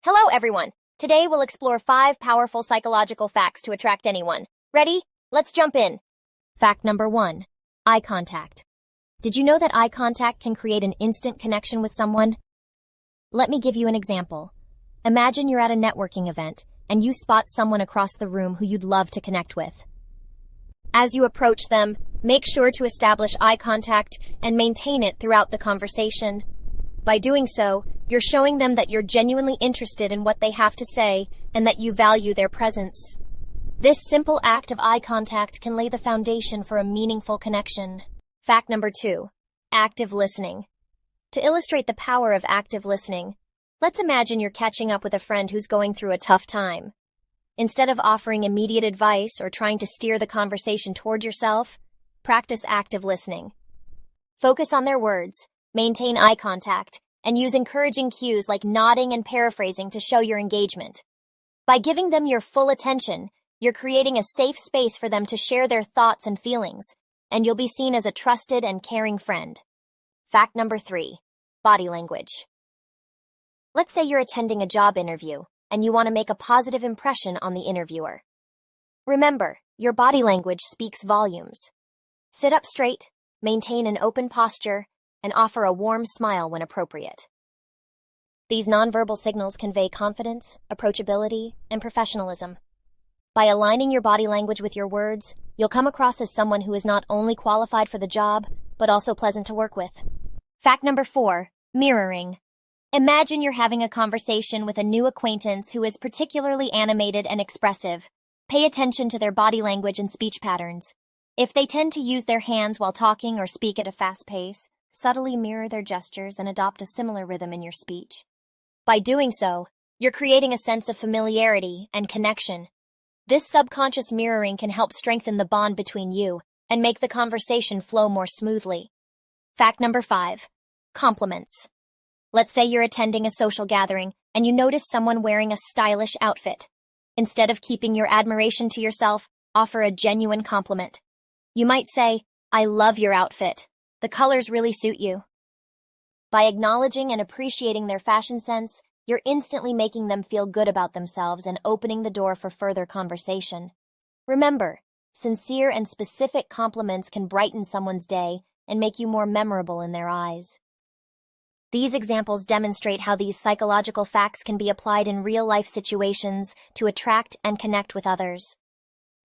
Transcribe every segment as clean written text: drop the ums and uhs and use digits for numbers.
Hello, everyone. Today we'll explore 5 powerful psychological facts to attract anyone. Ready? Let's jump in. Fact number 1. Eye contact. Did you know that eye contact can create an instant connection with someone? Let me give you an example. Imagine you're at a networking event and you spot someone across the room who you'd love to connect with. As you approach them, make sure to establish eye contact and maintain it throughout the conversation. By doing so, you're showing them that you're genuinely interested in what they have to say and that you value their presence. This simple act of eye contact can lay the foundation for a meaningful connection. Fact number 2. Active listening. To illustrate the power of active listening, let's imagine you're catching up with a friend who's going through a tough time. Instead of offering immediate advice or trying to steer the conversation toward yourself, practice active listening. Focus on their words, maintain eye contact, and use encouraging cues like nodding and paraphrasing to show your engagement. By giving them your full attention, you're creating a safe space for them to share their thoughts and feelings, and you'll be seen as a trusted and caring friend. Fact number 3. Body language. Let's say you're attending a job interview, and you want to make a positive impression on the interviewer. Remember, your body language speaks volumes. Sit up straight, maintain an open posture, and offer a warm smile when appropriate. These nonverbal signals convey confidence, approachability, and professionalism. By aligning your body language with your words, you'll come across as someone who is not only qualified for the job, but also pleasant to work with. Fact number 4. Mirroring. Imagine you're having a conversation with a new acquaintance who is particularly animated and expressive. Pay attention to their body language and speech patterns. If they tend to use their hands while talking or speak at a fast pace, subtly mirror their gestures and adopt a similar rhythm in your speech. By doing so, you're creating a sense of familiarity and connection. This subconscious mirroring can help strengthen the bond between you and make the conversation flow more smoothly. Fact number 5. Compliments. Let's say you're attending a social gathering and you notice someone wearing a stylish outfit. Instead of keeping your admiration to yourself, offer a genuine compliment. You might say, "I love your outfit. The colors really suit you." By acknowledging and appreciating their fashion sense, you're instantly making them feel good about themselves and opening the door for further conversation. Remember, sincere and specific compliments can brighten someone's day and make you more memorable in their eyes. These examples demonstrate how these psychological facts can be applied in real-life situations to attract and connect with others.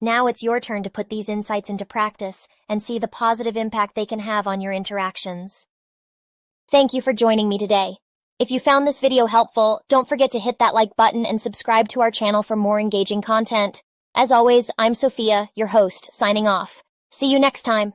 Now it's your turn to put these insights into practice and see the positive impact they can have on your interactions. Thank you for joining me today. If you found this video helpful, don't forget to hit that like button and subscribe to our channel for more engaging content. As always, I'm Sophia, your host, signing off. See you next time.